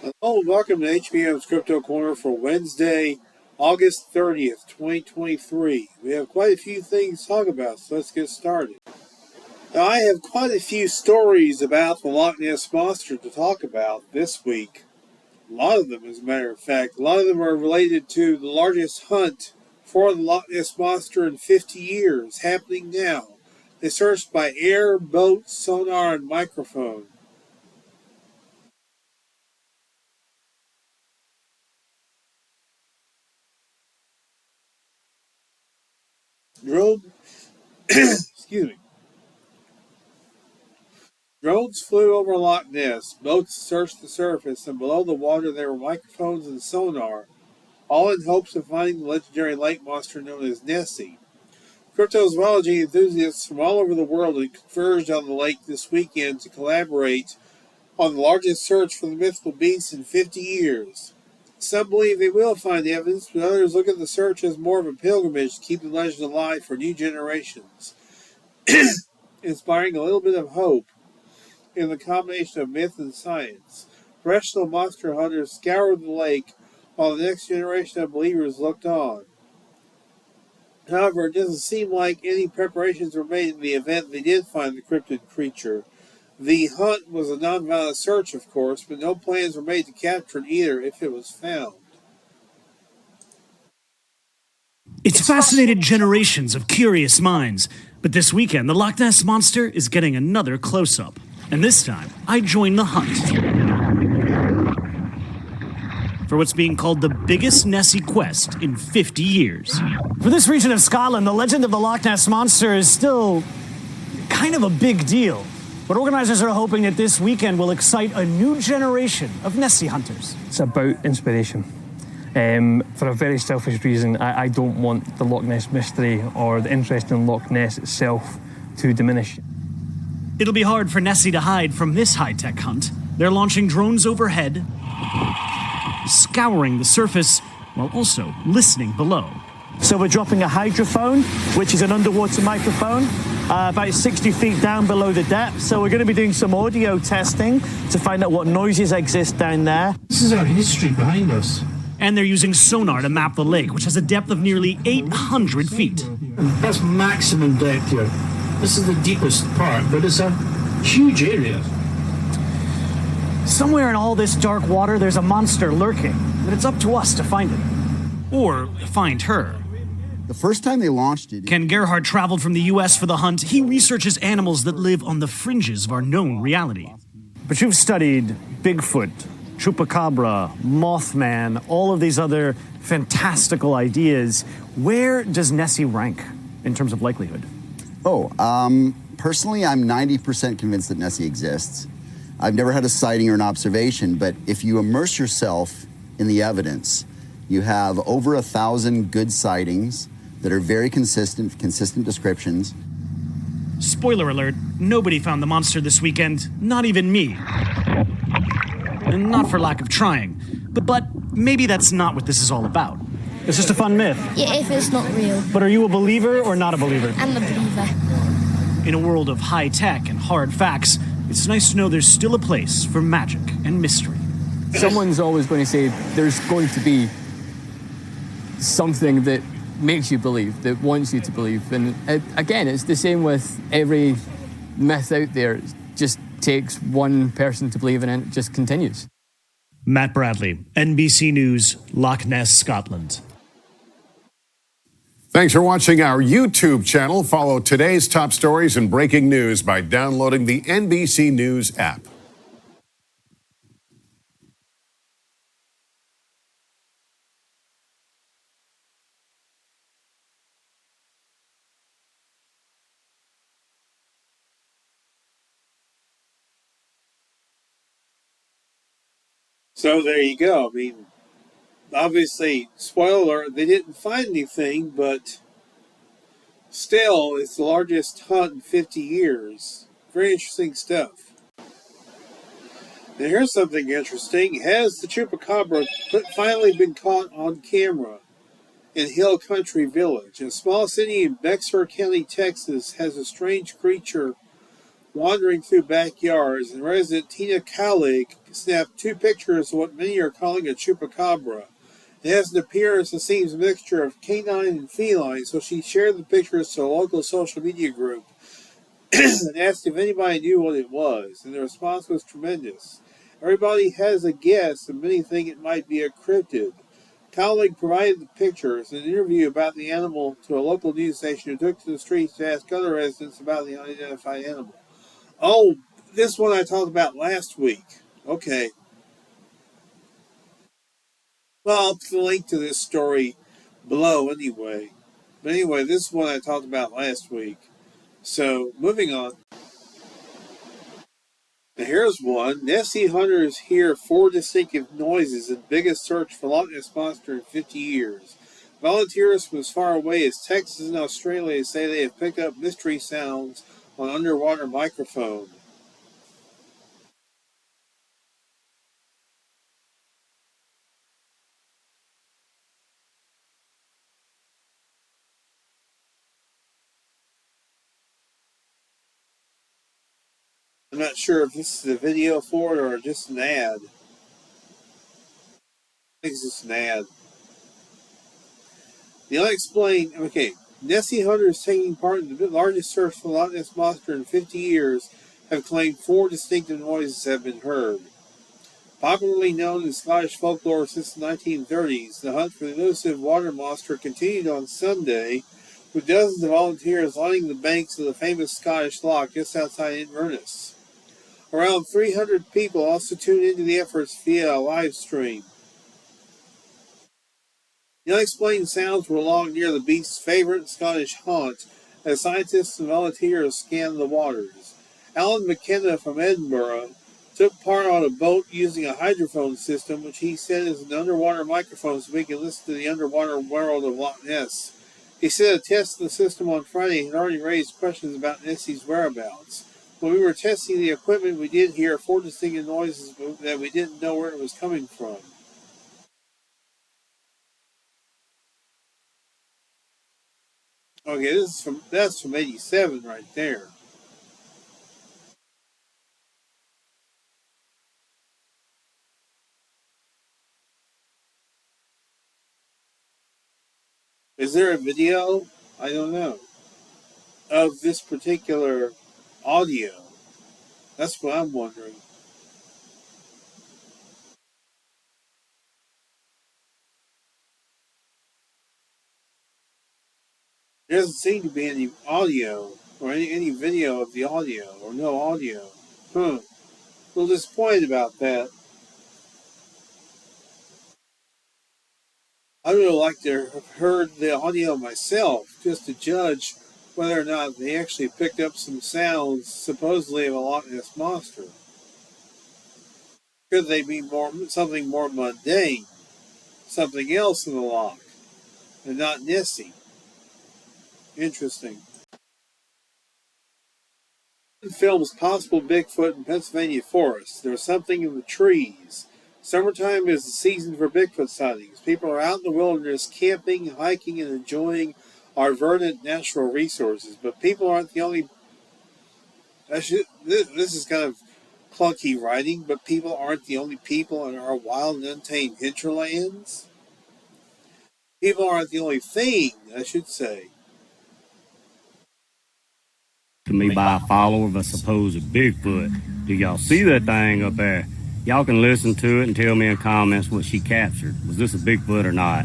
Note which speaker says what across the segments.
Speaker 1: Hello, and welcome to HBM's Crypto-Corner for Wednesday, August 30th, 2023. We have quite a few things to talk about, so let's get started. Now, I have quite a few stories about the Loch Ness Monster to talk about this week. A lot of them, as a matter of fact. A lot of them are related to the largest hunt for the Loch Ness Monster in 50 years, happening now. They searched by air, boat, sonar, and microphone. Drone, excuse me. Drones flew over Loch Ness, boats searched the surface, and below the water there were microphones and sonar, all in hopes of finding the legendary lake monster known as Nessie. Cryptozoology enthusiasts from all over the world had converged on the lake this weekend to collaborate on the largest search for the mythical beast in 50 years. Some believe they will find evidence, but others look at the search as more of a pilgrimage to keep the legend alive for new generations, inspiring a little bit of hope in the combination of myth and science. Professional monster hunters scoured the lake while the next generation of believers looked on. However, it doesn't seem like any preparations were made in the event they did find the cryptid creature. The hunt was a non-violent search, of course, but no plans were made to capture it either if it was found.
Speaker 2: It's fascinated generations of curious minds, but this weekend the Loch Ness Monster is getting another close-up. And this time, I join the hunt for what's being called the biggest Nessie quest in 50 years.
Speaker 3: For this region of Scotland, the legend of the Loch Ness Monster is still kind of a big deal. But organizers are hoping that this weekend will excite a new generation of Nessie hunters.
Speaker 4: It's about inspiration. For a very selfish reason, I don't want the Loch Ness mystery or the interest in Loch Ness itself to diminish.
Speaker 2: It'll be hard for Nessie to hide from this high-tech hunt. They're launching drones overhead, scouring the surface, while also listening below.
Speaker 3: So we're dropping a hydrophone, which is an underwater microphone, about 60 feet down below the depth. So we're going to be doing some audio testing to find out what noises exist down there.
Speaker 5: This is our history behind us.
Speaker 2: And they're using sonar to map the lake, which has a depth of nearly 800 feet.
Speaker 5: That's maximum depth here. This is the deepest part, but it's a huge area.
Speaker 3: Somewhere in all this dark water, there's a monster lurking, but it's up to us to find it.
Speaker 2: Or find her.
Speaker 6: The first time they launched it...
Speaker 2: Ken Gerhardt traveled from the U.S. for the hunt. He researches animals that live on the fringes of our known reality.
Speaker 3: But you've studied Bigfoot, Chupacabra, Mothman, all of these other fantastical ideas. Where does Nessie rank in terms of likelihood?
Speaker 6: Personally, I'm 90% convinced that Nessie exists. I've never had a sighting or an observation, but if you immerse yourself in the evidence, you have over 1,000 good sightings that are very consistent descriptions.
Speaker 2: Spoiler alert, nobody found the monster this weekend, not even me. And not for lack of trying, but maybe that's not what this is all about.
Speaker 3: It's just a fun myth.
Speaker 7: Yeah, if it's not real.
Speaker 3: But are you a believer or not a believer?
Speaker 7: I'm a believer.
Speaker 2: In a world of high tech and hard facts, it's nice to know there's still a place for magic and mystery.
Speaker 4: Someone's always going to say there's going to be something that makes you believe, that wants you to believe. And again, it's the same with every myth out there. It just takes one person to believe in it, it just continues.
Speaker 2: Matt Bradley, NBC News, Loch Ness, Scotland.
Speaker 8: Thanks for watching our YouTube channel. Follow today's top stories and breaking news by downloading the NBC News app.
Speaker 1: So there you go. I mean, obviously, spoiler alert, they didn't find anything, but still, it's the largest hunt in 50 years. Very interesting stuff. Now here's something interesting. Has the Chupacabra finally been caught on camera in Hill Country Village? A small city in Bexar County, Texas, has a strange creature wandering through backyards, and resident Tina Cowlig snapped 2 pictures of what many are calling a chupacabra. It has an appearance that seems a mixture of canine and feline, so she shared the pictures to a local social media group and asked if anybody knew what it was, and the response was tremendous. Everybody has a guess, and many think it might be a cryptid. Cowling provided the pictures in an interview about the animal to a local news station who took to the streets to ask other residents about the unidentified animal. Oh, this one I talked about last week. Okay. Well, I'll put the link to this story below anyway. But anyway, this is one I talked about last week. So, moving on. Now here's one. Nessie hunters hear 4 distinctive noises in biggest search for Loch Ness Monster in 50 years. Volunteers from as far away as Texas and Australia say they have picked up mystery sounds on underwater microphone. I'm not sure if this is a video for it or just an ad. I think it's just an ad. The unexplained. Okay, Nessie hunters taking part in the largest search for the Loch Ness Monster in 50 years have claimed 4 distinctive noises have been heard. Popularly known in Scottish folklore since the 1930s, the hunt for the elusive water monster continued on Sunday, with dozens of volunteers lining the banks of the famous Scottish loch just outside Inverness. Around 300 people also tuned into the efforts via a live stream. The unexplained sounds were along near the beast's favorite Scottish haunt as scientists and volunteers scanned the waters. Alan McKenna from Edinburgh took part on a boat using a hydrophone system, which he said is an underwater microphone so we can listen to the underwater world of Loch Ness. He said a test of the system on Friday had already raised questions about Nessie's whereabouts. When we were testing the equipment, we did hear 4 distinctive noises that we didn't know where it was coming from. Okay, that's from 87 right there. Is there a video? I don't know. Of this particular audio. That's what I'm wondering. There doesn't seem to be any audio or any video of the audio or no audio. A little disappointed about that. I would have liked to have heard the audio myself just to judge whether or not they actually picked up some sounds supposedly of a Loch Ness monster. Could they be something more mundane, something else in the loch, and not Nessie? Interesting. Films possible Bigfoot in Pennsylvania forests. There's something in the trees. Summertime is the season for Bigfoot sightings. People are out in the wilderness camping, hiking, and enjoying our verdant natural resources. But people aren't the only... This is kind of clunky writing, but people aren't the only people in our wild and untamed hinterlands. People aren't the only thing, I should say.
Speaker 9: To me by a follower of a supposed Bigfoot. Do y'all see that thing up there? Y'all can listen to it and tell me in comments what she captured. Was this a Bigfoot or not?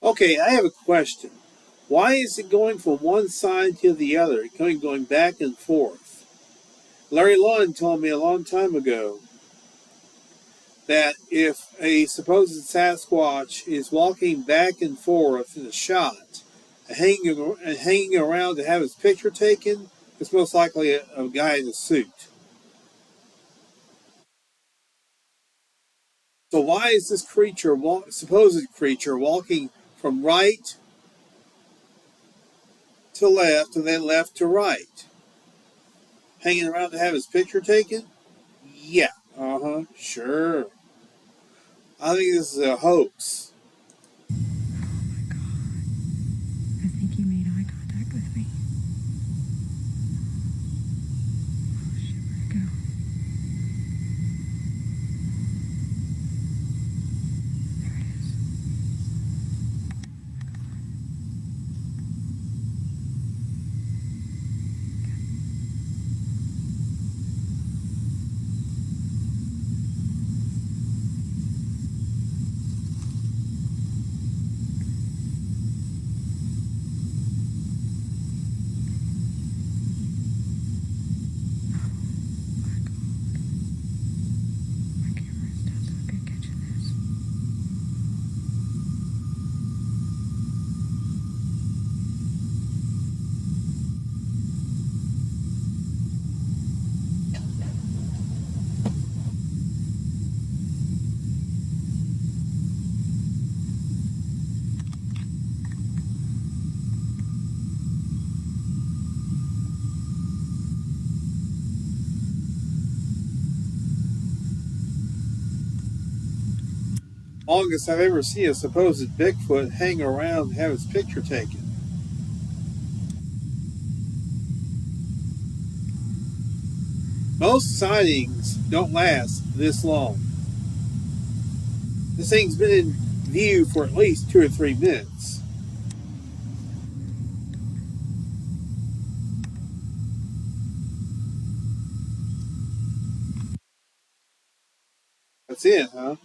Speaker 1: Okay, I have a question. Why is it going from one side to the other, going back and forth? Larry Lund told me a long time ago that if a supposed Sasquatch is walking back and forth in a shot and hanging around to have his picture taken, it's most likely a guy in a suit. So why is this supposed creature, walking from right to left and then left to right, hanging around to have his picture taken? Yeah, sure. I think this is a hoax.
Speaker 10: I think he made eye contact with me. Oh shit, where'd it go? There it is. My camera is not so good catching this.
Speaker 1: Longest I've ever seen a supposed Bigfoot hang around and have his picture taken. Most sightings don't last this long. This thing's been in view for at least 2 or 3 minutes. That's it, huh?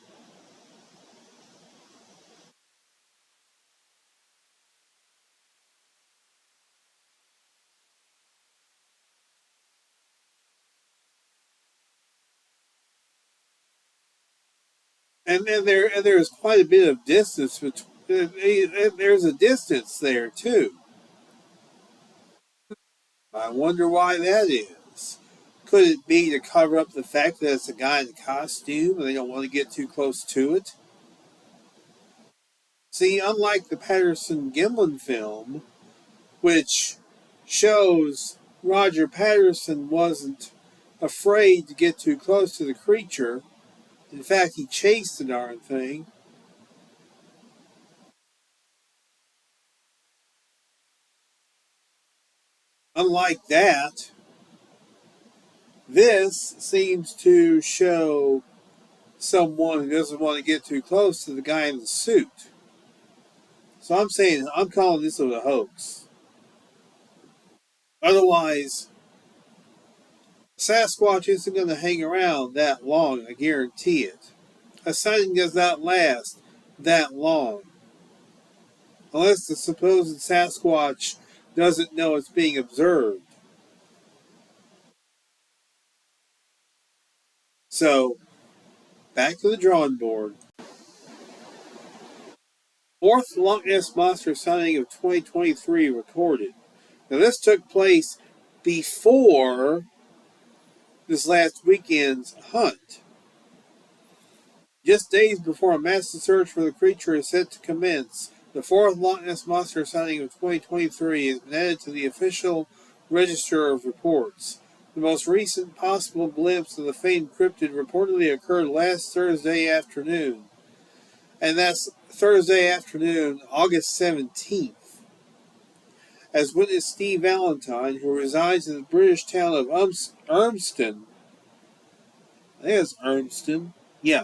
Speaker 1: And there's quite a bit of distance between. There's a distance there too. I wonder why that is. Could it be to cover up the fact that it's a guy in a costume and they don't want to get too close to it? See, unlike the Patterson Gimlin film, which shows Roger Patterson wasn't afraid to get too close to the creature. In fact, he chased the darn thing. Unlike that, this seems to show someone who doesn't want to get too close to the guy in the suit. So I'm calling this a hoax. Otherwise, Sasquatch isn't going to hang around that long, I guarantee it. A sighting does not last that long. Unless the supposed Sasquatch doesn't know it's being observed. So, back to the drawing board. Fourth Loch Ness Monster sighting of 2023 recorded. Now, this took place before this last weekend's hunt. Just days before a massive search for the creature is set to commence, the fourth Loch Ness Monster sighting of 2023 has been added to the official register of reports. The most recent possible glimpse of the famed cryptid reportedly occurred last Thursday afternoon. And that's Thursday afternoon, August 17th. As witness Steve Valentine, who resides in the British town of Urmston, I think it's Urmston, yeah,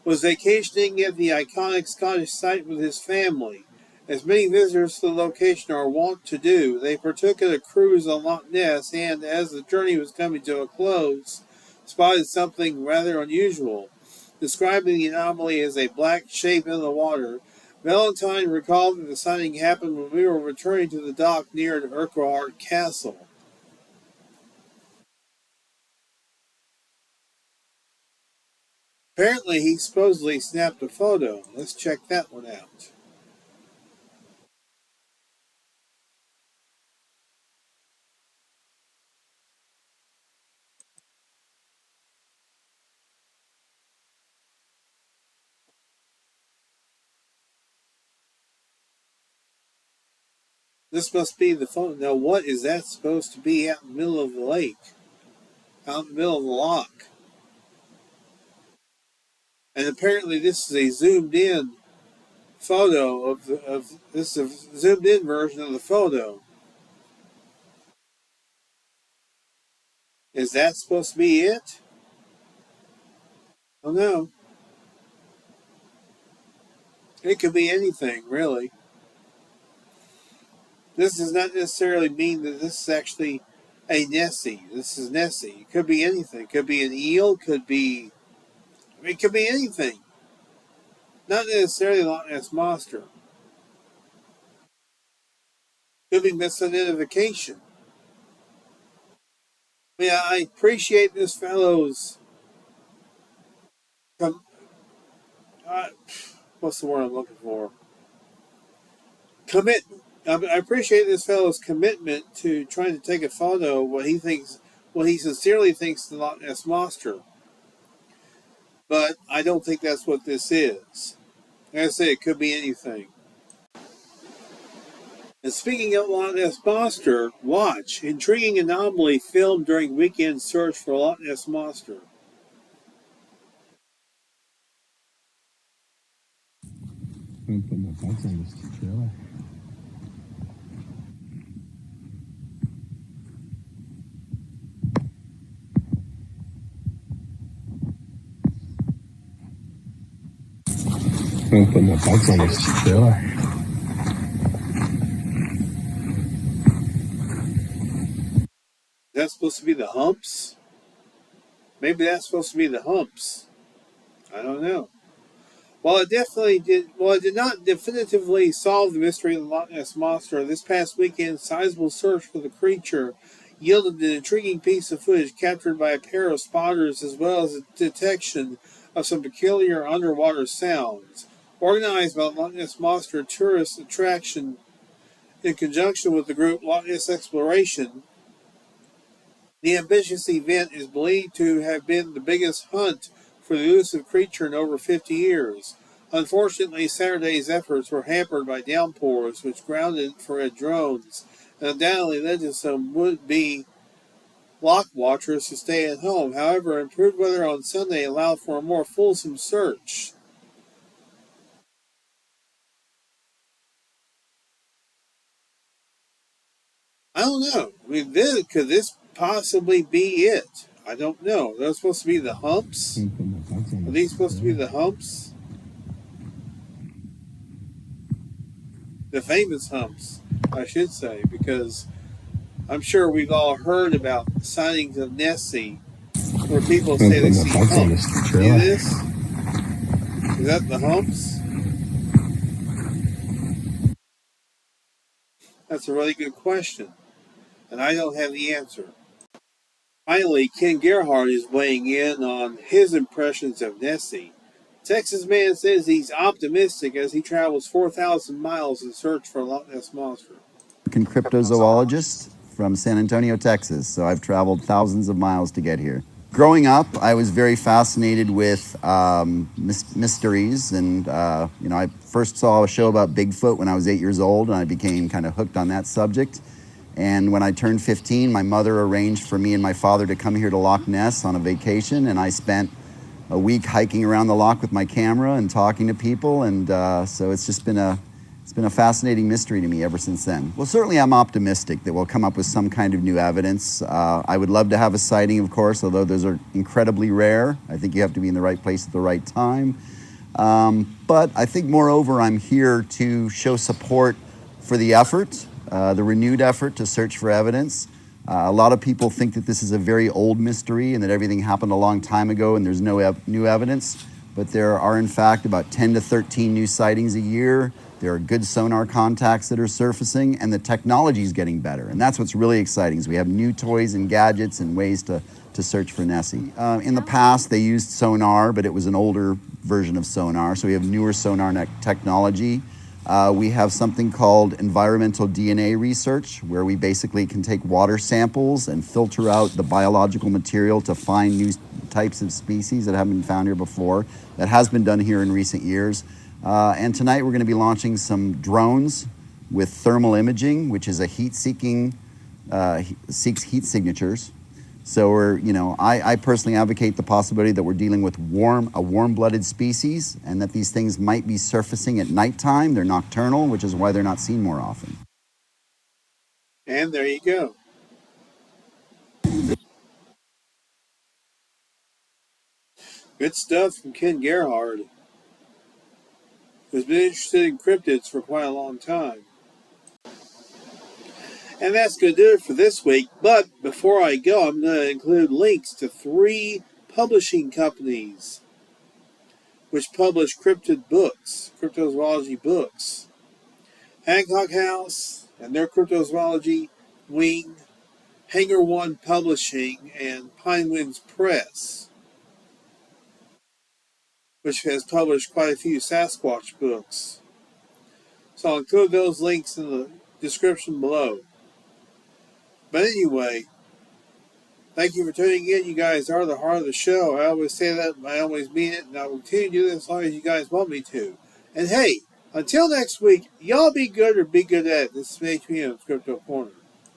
Speaker 1: was vacationing at the iconic Scottish site with his family. As many visitors to the location are wont to do, they partook in a cruise on Loch Ness and, as the journey was coming to a close, spotted something rather unusual. Describing the anomaly as a black shape in the water, Valentine recalled that the sighting happened when we were returning to the dock near Urquhart Castle. Apparently, he supposedly snapped a photo. Let's check that one out. This must be the photo. Now, what is that supposed to be out in the middle of the lake? Out in the middle of the loch? And apparently, this is a zoomed-in photo of this is a zoomed-in version of the photo. Is that supposed to be it? Oh no. It could be anything, really. This does not necessarily mean that this is actually a Nessie. This is Nessie. It could be anything. It could be an eel. It could be anything. Not necessarily a Loch Ness Monster. Could be misidentification. Yeah, I appreciate this fellow's what's the word I'm looking for? I appreciate this fellow's commitment to trying to take a photo of what he sincerely thinks the Loch Ness Monster. But I don't think that's what this is. Like I say, it could be anything. And speaking of Loch Ness Monster, watch. Intriguing anomaly filmed during weekend search for Loch Ness Monster.
Speaker 11: I'm gonna put my bugs on this trailer. I'm gonna put my bugs on this trailer.
Speaker 1: Is that supposed to be the humps? Maybe that's supposed to be the humps. I don't know. While it did not definitively solve the mystery of the Loch Ness Monster, this past weekend's sizable search for the creature yielded an intriguing piece of footage captured by a pair of spotters, as well as a detection of some peculiar underwater sounds. Organized by the Loch Ness Monster tourist attraction in conjunction with the group Loch Ness Exploration, the ambitious event is believed to have been the biggest hunt for the elusive creature in over 50 years. Unfortunately, Saturday's efforts were hampered by downpours, which grounded infrared drones and undoubtedly led to some would-be loch watchers to stay at home. However, improved weather on Sunday allowed for a more fulsome search. I don't know. I mean, could this possibly be it? I don't know. Those supposed to be the humps? Are these supposed to be the humps? The famous humps, I should say, because I'm sure we've all heard about sightings of Nessie where people say they see humps. See this? Is that the humps? That's a really good question, and I don't have the answer. Finally, Ken Gerhardt is weighing in on his impressions of Nessie. Texas man says he's optimistic as he travels 4,000 miles in search for a Loch Ness Monster.
Speaker 6: Cryptozoologist from San Antonio, Texas. So I've traveled thousands of miles to get here. Growing up, I was very fascinated with mysteries, and I first saw a show about Bigfoot when I was 8 years old, and I became kind of hooked on that subject. And when I turned 15, my mother arranged for me and my father to come here to Loch Ness on a vacation, and I spent a week hiking around the loch with my camera and talking to people, and so it's just been a fascinating mystery to me ever since then. Well, certainly I'm optimistic that we'll come up with some kind of new evidence. I would love to have a sighting, of course, although those are incredibly rare. I think you have to be in the right place at the right time. But I think, moreover, I'm here to show support for the effort, the renewed effort to search for evidence. A lot of people think that this is a very old mystery and that everything happened a long time ago and there's no new evidence. but there are in fact about 10 to 13 new sightings a year. There are good sonar contacts that are surfacing, and the technology is getting better. And that's what's really exciting, is we have new toys and gadgets and ways to search for Nessie. In the past, they used sonar, but it was an older version of sonar, so we have newer sonar technology. We have something called environmental DNA research, where we basically can take water samples and filter out the biological material to find new types of species that haven't been found here before. That has been done here in recent years. And tonight we're going to be launching some drones with thermal imaging, which is a heat-seeking, seeks heat signatures. So I personally advocate the possibility that we're dealing with a warm-blooded species, and that these things might be surfacing at nighttime. They're nocturnal, which is why they're not seen more often.
Speaker 1: And there you go. Good stuff from Ken Gerhard, who's been interested in cryptids for quite a long time. And that's going to do it for this week. But before I go, I'm going to include links to 3 publishing companies which publish cryptid books, cryptozoology books. Hancock House and their cryptozoology wing, Hanger One Publishing, and Pine Winds Press, which has published quite a few Sasquatch books. So I'll include those links in the description below. But anyway, thank you for tuning in. You guys are the heart of the show. I always say that, and I always mean it, and I will continue to do this as long as you guys want me to. And hey, until next week, y'all be good or be good at it. This is May-HBM Crypto Corner.